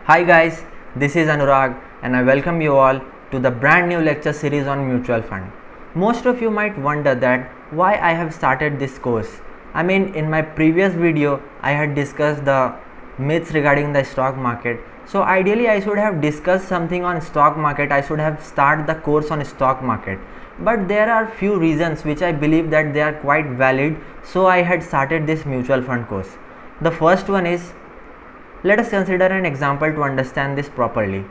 Hi guys, this is Anurag and I welcome you all to the brand new lecture series on mutual fund. Most of you might wonder that why I have started this course. In my previous video I had discussed the myths regarding the stock market. So ideally I should have discussed something on stock market. I should have started the course on stock market. But there are few reasons which I believe that they are quite valid. So I had started this mutual fund course. The first one is, let us consider an example to understand this properly.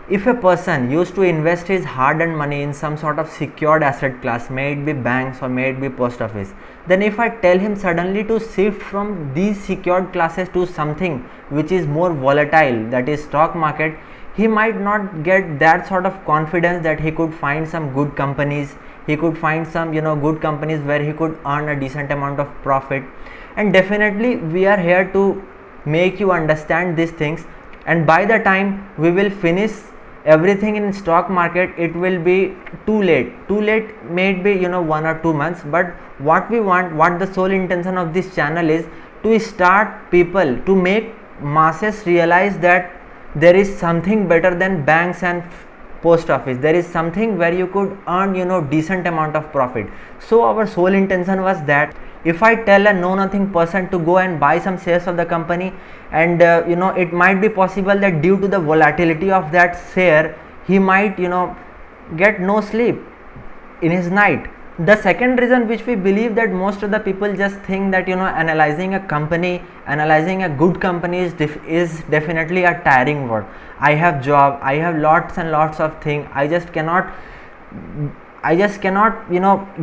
If a person used to invest his hard-earned money in some sort of secured asset class, may it be banks or may it be post office, then if I tell him suddenly to shift from these secured classes to something which is more volatile, that is stock market, he might not get that sort of confidence that he could find some good companies, he could find some good companies where he could earn a decent amount of profit. And definitely we are here to make you understand these things, and by the time we will finish everything in stock market, it will be too late. May it be 1 or 2 months, but what we want, what the sole intention of this channel is to start people, to make masses realize that there is something better than banks and post office. There is something where you could earn decent amount of profit. So our sole intention was that if I tell a know nothing person to go and buy some shares of the company, and it might be possible that due to the volatility of that share he might get no sleep in his night. The second reason which we believe, that most of the people just think that analyzing a company, analyzing a good company is definitely a tiring work. I have job, I have lots and lots of things, I just cannot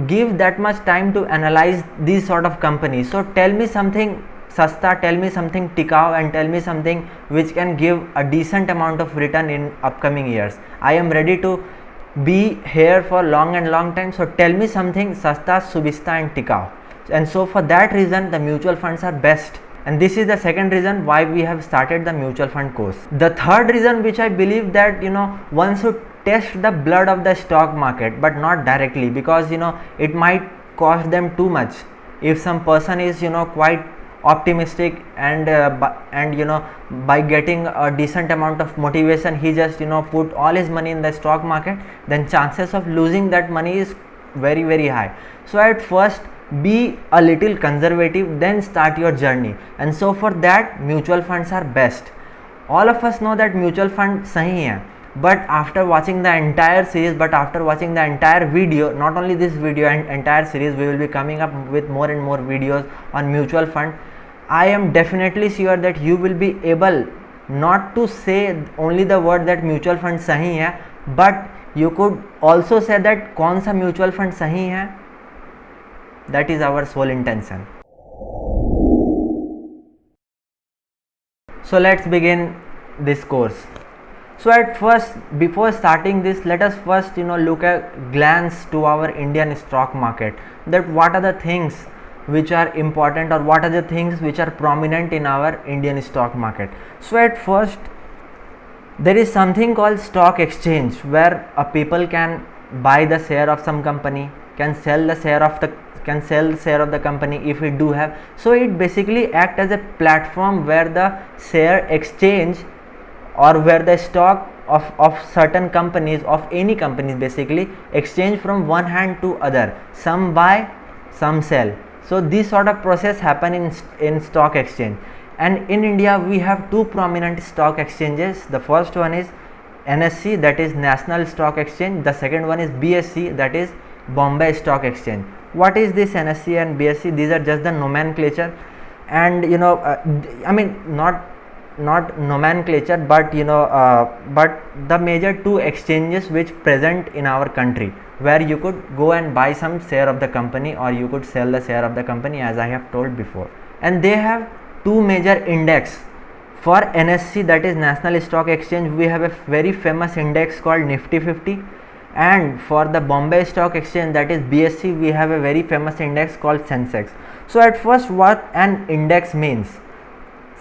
give that much time to analyze these sort of companies. So tell me something sasta, tell me something tikao, and tell me something which can give a decent amount of return in upcoming years. I am ready to be here for long time. So tell me something sasta, subista and tikao. And so for that reason the mutual funds are best. And this is the second reason why we have started the mutual fund course. The third reason which I believe, that one should test the blood of the stock market, but not directly, because it might cost them too much. If some person is quite optimistic and by getting a decent amount of motivation he just put all his money in the stock market, then chances of losing that money is very high. So at first be a little conservative, then start your journey. And so for that mutual funds are best. All of us know that mutual fund sahi hai, but after watching the entire series, but after watching the entire video, not only this video and entire series, we will be coming up with more and more videos on mutual fund. I am definitely sure that you will be able not to say only the word that mutual fund sahi hai, but you could also say that kaun sa mutual fund sahi hai. That is our sole intention. So let's begin this course. So at first, before starting this, let us first look at glance to our Indian stock market, that what are the things which are important, or what are the things which are prominent in our Indian stock market. So at first there is something called stock exchange, where a people can buy the share of some company, can sell the share of the company if we do have. So it basically acts as a platform where the share exchange, or where the stock of certain companies, of any companies basically, exchange from one hand to other. Some buy, some sell. So this sort of process happen in stock exchange. And in India we have two prominent stock exchanges. The first one is NSE, that is National Stock Exchange. The second one is BSE, that is Bombay Stock Exchange. What is this NSE and BSE? These are just the nomenclature, and not nomenclature, but but the major two exchanges which present in our country, where you could go and buy some share of the company, or you could sell the share of the company, as I have told before. And they have two major index. For NSE, that is National Stock Exchange, we have a very famous index called Nifty 50, and for the Bombay Stock Exchange, that is BSE, we have a very famous index called Sensex. So at first, what an index means.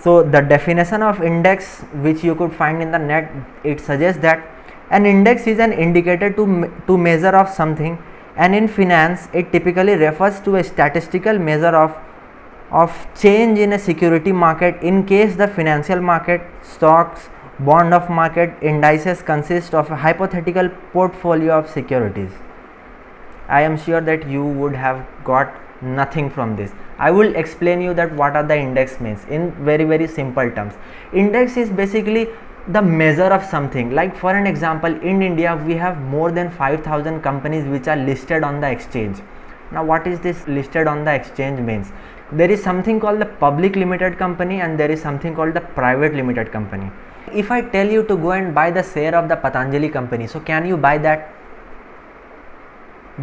So the definition of index, which you could find in the net, it suggests that an index is an indicator to measure of something, and in finance it typically refers to a statistical measure of change in a security market in case the financial market, stocks Bond of market indices consist of a hypothetical portfolio of securities. I am sure that you would have got nothing from this. I will explain you that what are the index means in very simple terms. Index is basically the measure of something. Like for an example, in India we have more than 5,000 companies which are listed on the exchange. Now what is this listed on the exchange means? There is something called the public limited company and there is something called the private limited company. If I tell you to go and buy the share of the Patanjali company, so can you buy that?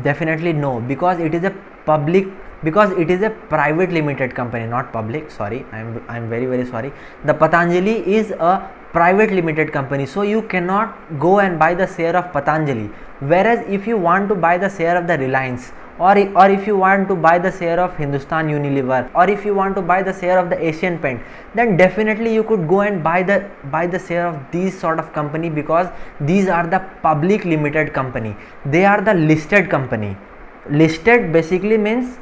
Definitely no, because it is a private limited company, not public. Sorry, I'm very sorry. The Patanjali is a private limited company, so you cannot go and buy the share of Patanjali. Whereas if you want to buy the share of the Reliance, or if you want to buy the share of Hindustan Unilever, or if you want to buy the share of the Asian Paint, then definitely you could go and buy the share of these sort of company, because these are the public limited company. They are the listed company. Listed basically means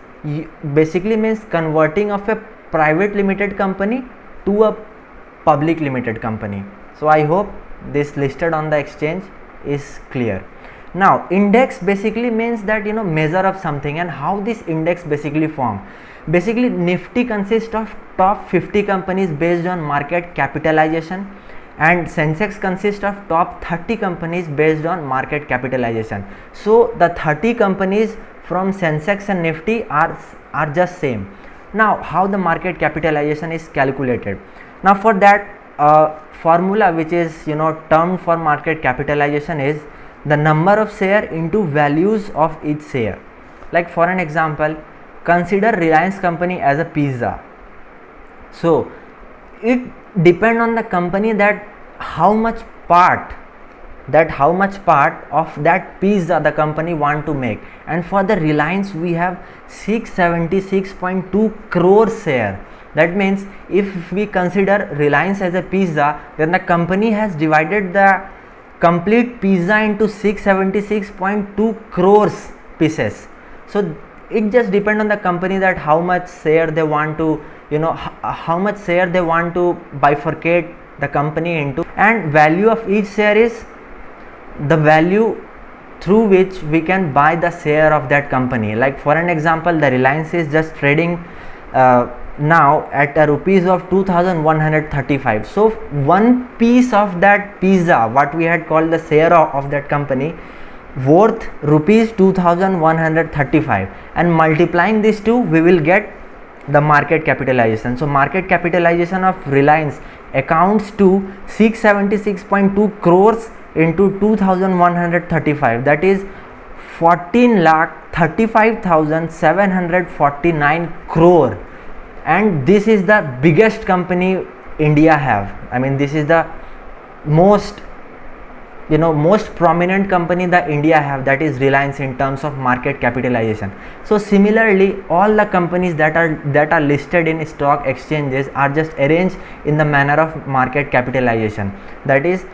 converting of a private limited company to a public limited company. So I hope this listed on the exchange is clear. Now index basically means that, you know, measure of something. And how this index basically form? Basically Nifty consists of top 50 companies based on market capitalization, and Sensex consists of top 30 companies based on market capitalization. So the 30 companies from Sensex and Nifty are just same. Now how the market capitalization is calculated? Now for that, formula which is, you know, term for market capitalization is the number of share into values of each share. Like for an example, consider Reliance company as a pizza. So it depend on the company that how much part of that pizza the company want to make. And for the Reliance we have 676.2 crore share. That means if we consider Reliance as a pizza, then the company has divided the complete pizza into 676.2 crores pieces. So it just depends on the company that how much share they want to, you know, how much share they want to bifurcate the company into. And value of each share is the value through which we can buy the share of that company. Like for an example, the Reliance is just trading now at a rupees of 2135. So one piece of that pizza, what we had called the share of that company, worth rupees 2135, and multiplying these two we will get the market capitalization. So market capitalization of Reliance accounts to 676.2 crores into 2135, that is 14,35,749 crore. And this is the biggest company India have. I mean, this is the most prominent company that India have, that is Reliance, in terms of market capitalization. So similarly, all the companies that are listed in stock exchanges are just arranged in the manner of market capitalization. That is,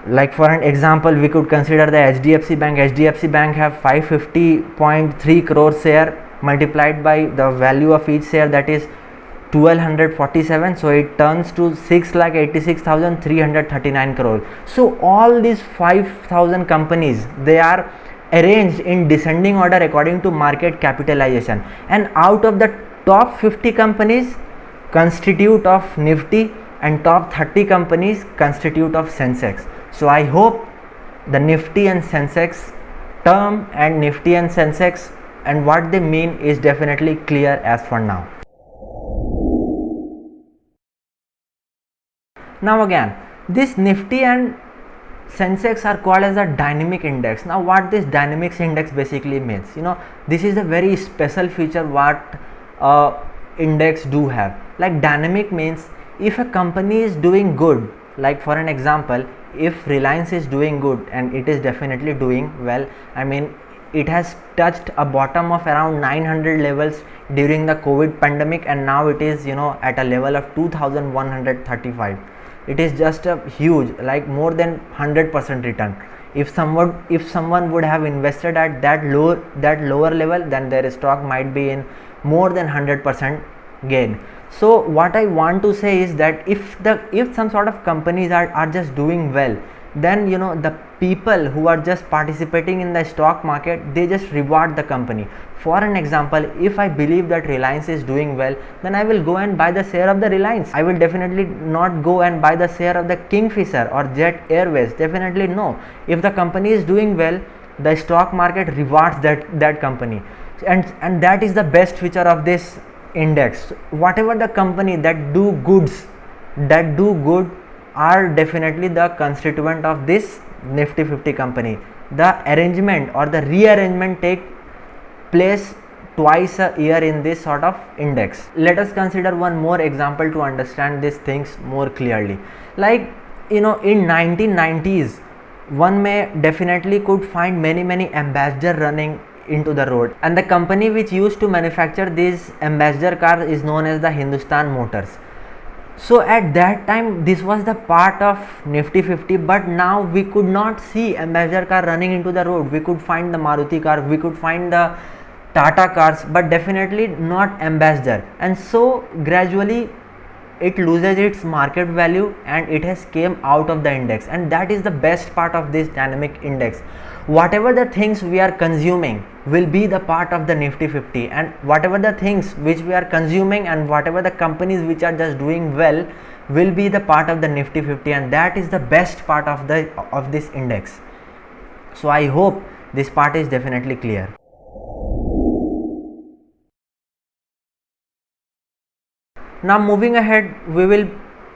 like for an example, we could consider the HDFC Bank. HDFC Bank have 550.3 crore share multiplied by the value of each share, that is 1247, so it turns to 6,86,339 crore. So all these 5,000 companies, they are arranged in descending order according to market capitalization, and out of the top 50 companies constitute of Nifty and top 30 companies constitute of Sensex. So I hope the Nifty and Sensex term and Nifty and Sensex and what they mean is definitely clear as for now. Now again, this Nifty and Sensex are called as a dynamic index. Now what this dynamics index basically means, you know, this is a very special feature what index do have. Like dynamic means if a company is doing good, like for an example, if Reliance is doing good, and it is definitely doing well, I mean it has touched a bottom of around 900 levels during the COVID pandemic, and now it is, you know, at a level of 2135. It is just a huge, like more than 100% return. If someone would have invested at that lower level, then their stock might be in more than 100% gain. So what I want to say is that if some sort of companies are just doing well, then the people who are just participating in the stock market, they just reward the company. For an example, if I believe that Reliance is doing well, then I will go and buy the share of the Reliance. I will definitely not go and buy the share of the Kingfisher or Jet Airways. Definitely no. If the company is doing well, the stock market rewards that company, and that is the best feature of this index. Whatever the company that do good are definitely the constituent of this Nifty 50 company. The arrangement or the rearrangement take place twice a year in this sort of index. Let us consider one more example to understand these things more clearly. Like in 1990s, one may definitely could find many ambassador running into the road, and the company which used to manufacture these ambassador cars is known as the Hindustan Motors. So at that time this was the part of Nifty 50, but now we could not see ambassador car running into the road. We could find the Maruti car, we could find the Tata cars, but definitely not ambassador, and so gradually it loses its market value and it has came out of the index. And that is the best part of this dynamic index. Whatever the things we are consuming will be the part of the Nifty 50, and whatever the things which we are consuming and whatever the companies which are just doing well will be the part of the Nifty 50, and that is the best part of this index. So I hope this part is definitely clear. Now moving ahead, we will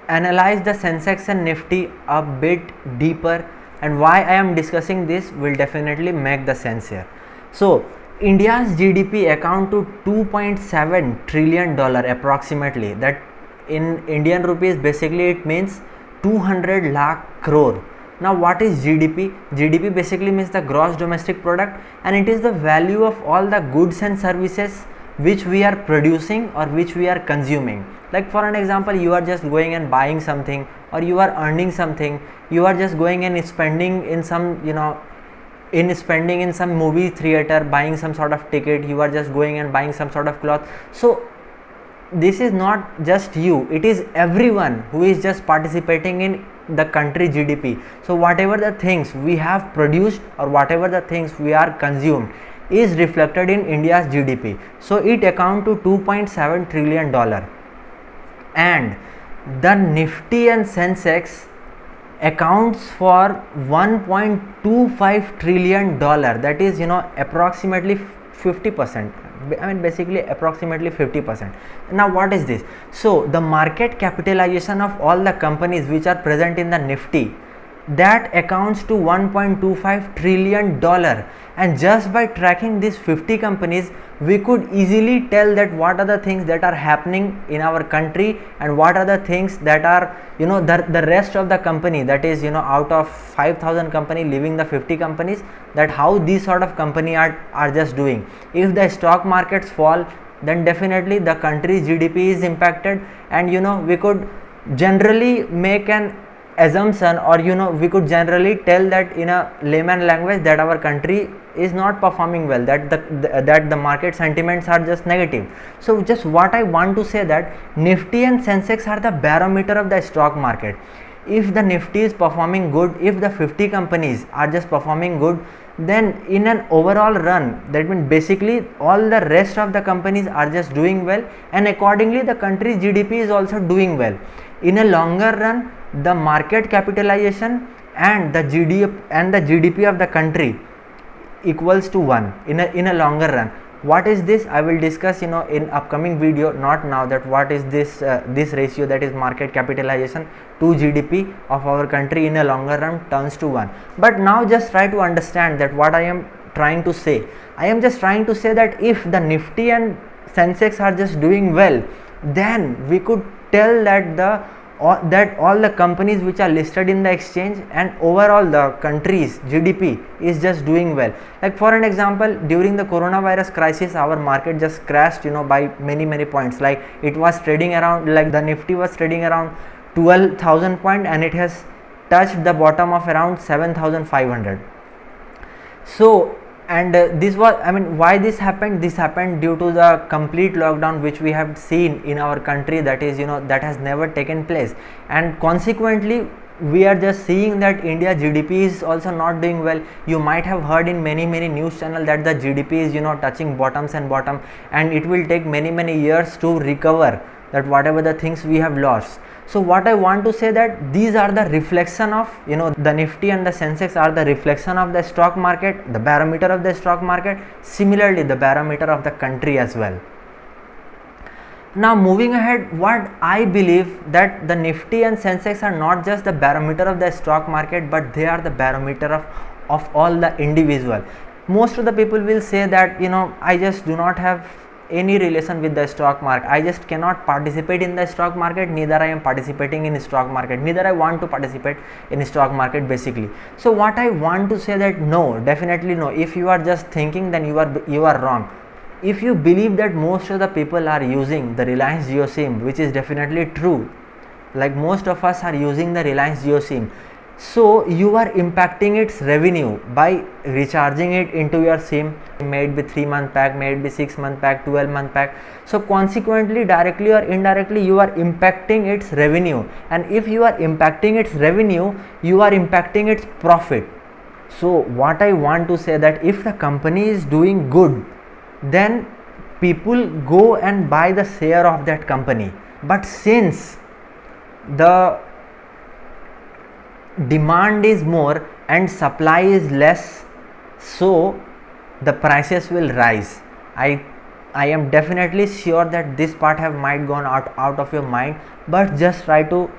analyze the Sensex and Nifty a bit deeper, and why I am discussing this will definitely make the sense here. So India's GDP account to $2.7 trillion approximately. That in Indian rupees basically it means 200 lakh crore. Now what is GDP? GDP basically means the gross domestic product, and it is the value of all the goods and services which we are producing or which we are consuming. Like for an example, you are just going and buying something, or you are earning something, you are just going and spending in some spending in some movie theater, buying some sort of ticket, you are just going and buying some sort of cloth. So this is not just you, it is everyone who is just participating in the country GDP. So whatever the things we have produced or whatever the things we are consumed is reflected in India's GDP. So it account to $2.7 trillion, and the Nifty and Sensex accounts for $1.25 trillion. That is approximately 50%. I mean basically approximately 50%. Now what is this? So the market capitalization of all the companies which are present in the Nifty, that accounts to $1.25 trillion, and just by tracking these 50 companies we could easily tell that what are the things that are happening in our country and what are the things that are the rest of the company, that is out of 5,000 company leaving the 50 companies, that how these sort of company are just doing. If the stock markets fall, then definitely the country's GDP is impacted, and we could generally make an assumption, or we could generally tell that in a layman language that our country is not performing well, that the market sentiments are just negative. So just what I want to say, that Nifty and Sensex are the barometer of the stock market. If the Nifty is performing good, if the 50 companies are just performing good, then in an overall run, that means basically all the rest of the companies are just doing well, and accordingly the country's GDP is also doing well. In a longer run, the market capitalization and the GDP of the country equals to 1 in a longer run. What is this? I will discuss in upcoming video, not now, that what is this ratio, that is market capitalization to GDP of our country in a longer run turns to 1. But now just try to understand that what I am trying to say. I am just trying to say that if the Nifty and Sensex are just doing well, then we could tell that all the companies which are listed in the exchange and overall the country's GDP is just doing well. Like for an example, during the coronavirus crisis, our market just crashed by many points. Like it was trading around, like the Nifty was trading around 12,000 point, and it has touched the bottom of around 7,500. So and this was, I mean, why this happened? This happened due to the complete lockdown which we have seen in our country, that is, that has never taken place, and consequently we are just seeing that India GDP is also not doing well. You might have heard in many news channel that the GDP is touching bottoms and bottom, and it will take many years to recover that whatever the things we have lost. So what I want to say that these are the reflection of, the Nifty and the Sensex are the reflection of the stock market, the barometer of the stock market, similarly the barometer of the country as well. Now moving ahead, what I believe that the Nifty and Sensex are not just the barometer of the stock market, but they are the barometer of all the individual. Most of the people will say that, I just do not have any relation with the stock market, I just cannot participate in the stock market, neither I am participating in stock market, neither I want to participate in stock market basically. So what I want to say that no, definitely no. If you are just thinking, then you are wrong. If you believe that most of the people are using the Reliance Jio SIM, which is definitely true, like most of us are using the Reliance Jio SIM, so you are impacting its revenue by recharging it into your SIM, may it be 3-month pack, may it be 6-month pack, 12-month pack. So consequently, directly or indirectly, you are impacting its revenue, and if you are impacting its revenue, you are impacting its profit. So what I want to say that if the company is doing good, then people go and buy the share of that company. But since the demand is more and supply is less, so the prices will rise. I am definitely sure that this part might gone out of your mind, but just try to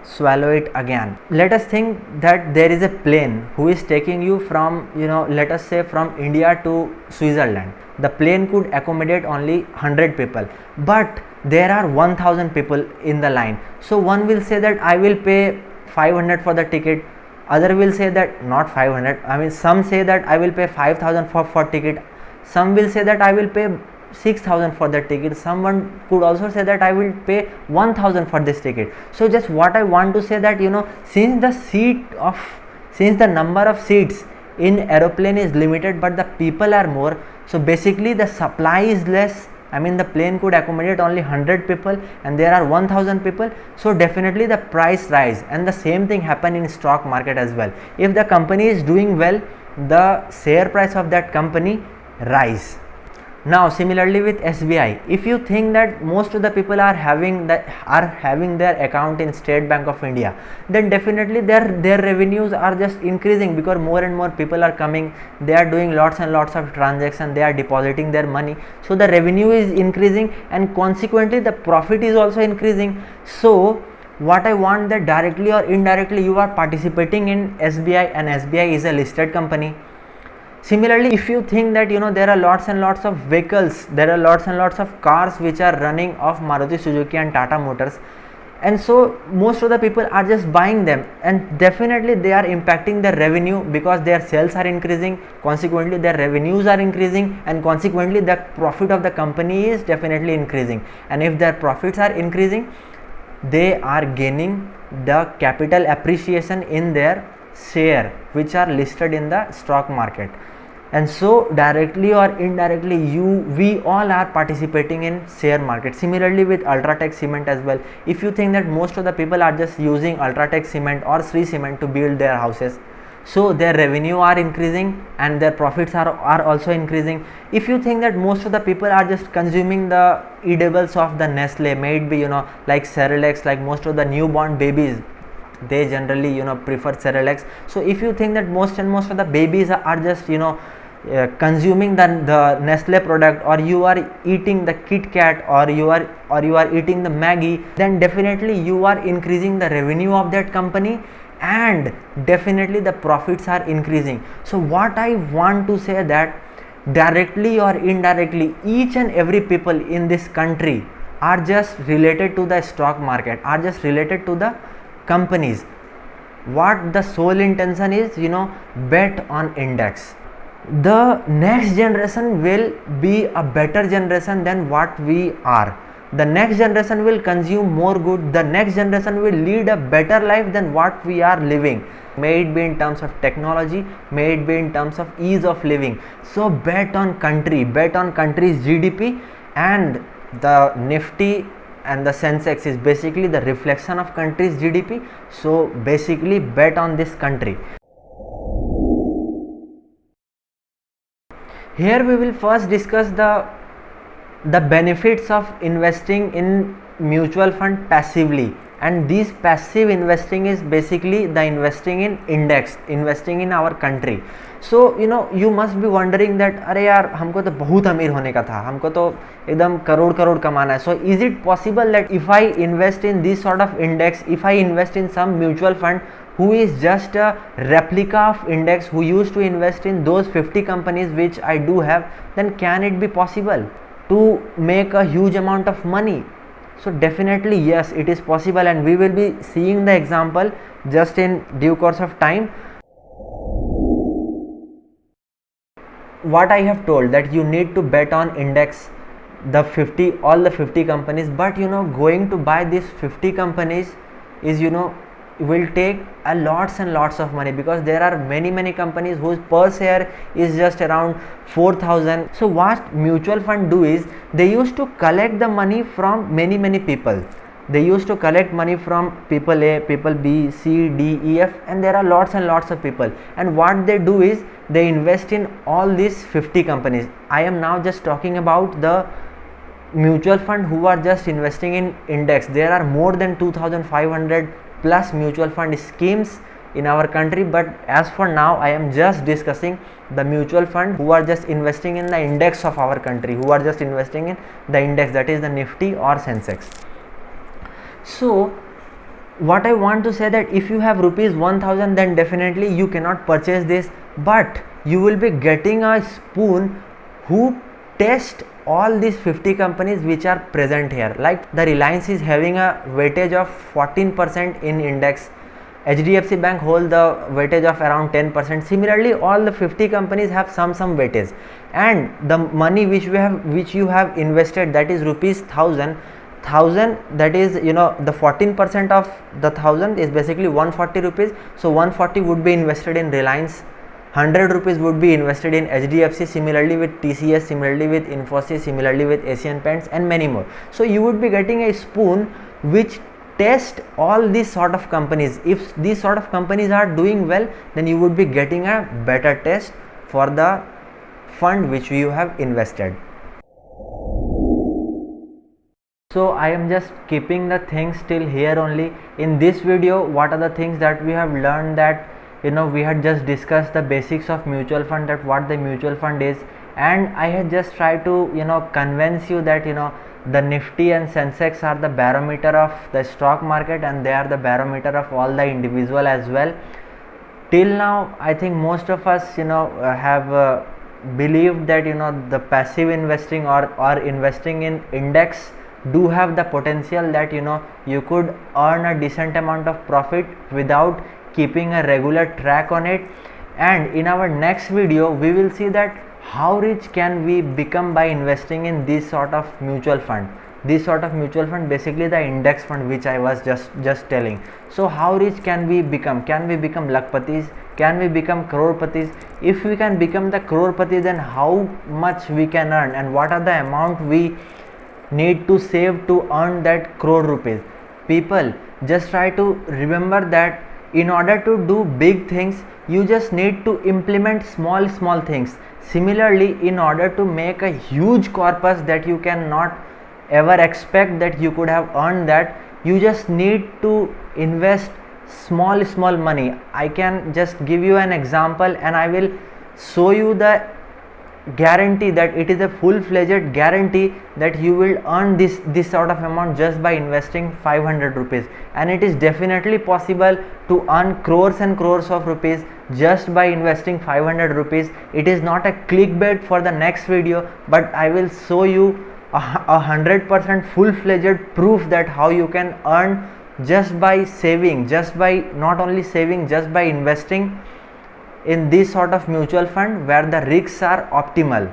swallow it again. Let us think that there is a plane who is taking you from, let us say from India to Switzerland. The plane could accommodate only 100 people, but there are 1000 people in the line. So one will say that I will pay 500 for the ticket, other will say that not 500, I mean some say that I will pay 5000 for ticket, some will say that I will pay 6000 for the ticket, someone could also say that I will pay 1000 for this ticket. So just what I want to say that, since the number of seats in aeroplane is limited but the people are more, so basically the supply is less. I mean the plane could accommodate only 100 people and there are 1000 people, so definitely the price rise, and the same thing happen in stock market as well. If the company is doing well, the share price of that company rise. Now similarly with SBI, if you think that most of the people are having their account in State Bank of India, then definitely their revenues are just increasing because more and more people are coming, they are doing lots and lots of transactions, they are depositing their money, so the revenue is increasing and consequently the profit is also increasing. So what I want that directly or indirectly you are participating in SBI, and SBI is a listed company. Similarly, if you think that there are lots and lots of vehicles, there are lots and lots of cars which are running off Maruti Suzuki and Tata Motors, and so most of the people are just buying them, and definitely they are impacting their revenue because their sales are increasing, consequently their revenues are increasing, and consequently the profit of the company is definitely increasing. And if their profits are increasing, they are gaining the capital appreciation in their share which are listed in the stock market, and so directly or indirectly we all are participating in share market. Similarly with Ultratech Cement as well, if you think that most of the people are just using Ultratech Cement or Shree Cement to build their houses, so their revenue are increasing and their profits are also increasing. If you think that most of the people are just consuming the edibles of the Nestle, may it be like Cerelac, like most of the newborn babies, they generally prefer Cerelac. So if you think that most of the babies are just consuming the Nestle product, or you are eating the Kit Kat, or you are eating the Maggie, then definitely you are increasing the revenue of that company and definitely the profits are increasing. So what I want to say that directly or indirectly each and every people in this country are just related to the stock market, are just related to the companies. What the sole intention is, bet on index. The next generation will be a better generation than what we are. the next generation will consume more good, the next generation will lead a better life than what we are living. May it be in terms of technology, may it be in terms of ease of living. So bet on country, bet on country's GDP, and the Nifty and the Sensex is basically the reflection of country's GDP. So basically bet on this country. Here we will first discuss the benefits of investing in mutual fund passively, and this passive investing is basically the investing in index, investing in our country. So you must be wondering that अरे यार हमको तो बहुत अमीर होने का था, हमको तो एकदम करोड़ करोड़ कमाना है. So is it possible that if I invest in this sort of index, if I invest in some mutual fund who is just a replica of index, who used to invest in those 50 companies which I do have, then can it be possible to make a huge amount of money? So definitely yes, it is possible, and we will be seeing the example just in due course of time. What I have told, that you need to bet on index, the 50, all the 50 companies, but going to buy these 50 companies is will take a lots and lots of money, because there are many companies whose per share is just around 4,000. So what mutual fund do is, they used to collect the money from many people. They used to collect money from people A, people B, C, D, E, F, and there are lots and lots of people. And what they do is, they invest in all these 50 companies. I am now just talking about the mutual fund who are just investing in index. There are more than 2,500 plus mutual fund schemes in our country, but as for now I am just discussing the mutual fund who are just investing in the index of our country, who are just investing in the index, that is the Nifty or Sensex. So what I want to say, that if you have rupees 1,000, then definitely you cannot purchase this, but you will be getting a spoon who test all these 50 companies which are present here. Like the Reliance is having a weightage of 14% in index, HDFC Bank hold the weightage of around 10%. Similarly, all the 50 companies have some weightage, and the money which you have invested, that is rupees 1,000, that is the 14% of the 1,000 is basically 140 rupees. So 140 would be invested in Reliance, 100 rupees would be invested in HDFC, similarly with TCS, similarly with Infosys, similarly with Asian Paints, and many more. So you would be getting a spoon which test all these sort of companies. If these sort of companies are doing well, then you would be getting a better test for the fund which you have invested. So I am just keeping the things till here only. In this video, what are the things that we have learned, that we had just discussed the basics of mutual fund, that what the mutual fund is, and I had just tried to convince you that the Nifty and Sensex are the barometer of the stock market, and they are the barometer of all the individual as well. Till now I think most of us have believed that the passive investing or investing in index do have the potential that you could earn a decent amount of profit without keeping a regular track on it. And in our next video we will see that how rich can we become by investing in this sort of mutual fund. This sort of mutual fund, basically the index fund which I was just telling. So how rich can we become? Can we become lakpatis? Can we become crorpatis? If we can become the crorepati, then how much we can earn, and what are the amount we need to save to earn that crore rupees? People, just try to remember that in order to do big things, you just need to implement small things. Similarly, in order to make a huge corpus that you cannot ever expect that you could have earned, that you just need to invest small money. I can just give you an example, and I will show you the guarantee, that it is a full-fledged guarantee that you will earn this sort of amount just by investing 500 rupees, and it is definitely possible to earn crores and crores of rupees just by investing 500 rupees. It is not a clickbait for the next video, but I will show you 100% full-fledged proof that how you can earn just by saving, just by not only saving, just by investing in this sort of mutual fund where the risks are optimal.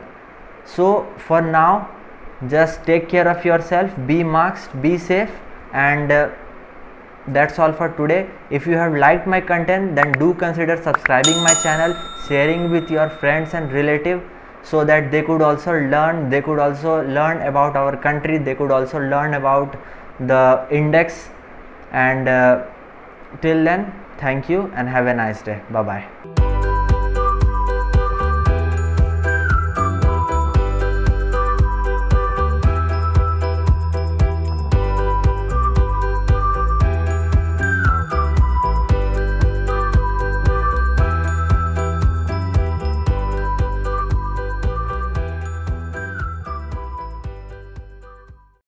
So for now, Just take care of yourself, be masked, be safe, and that's all for today. If you have liked my content, then do consider subscribing my channel, sharing with your friends and relatives, so that they could also learn about our country, they could also learn about the index. And till then, thank you and have a nice day. Bye bye.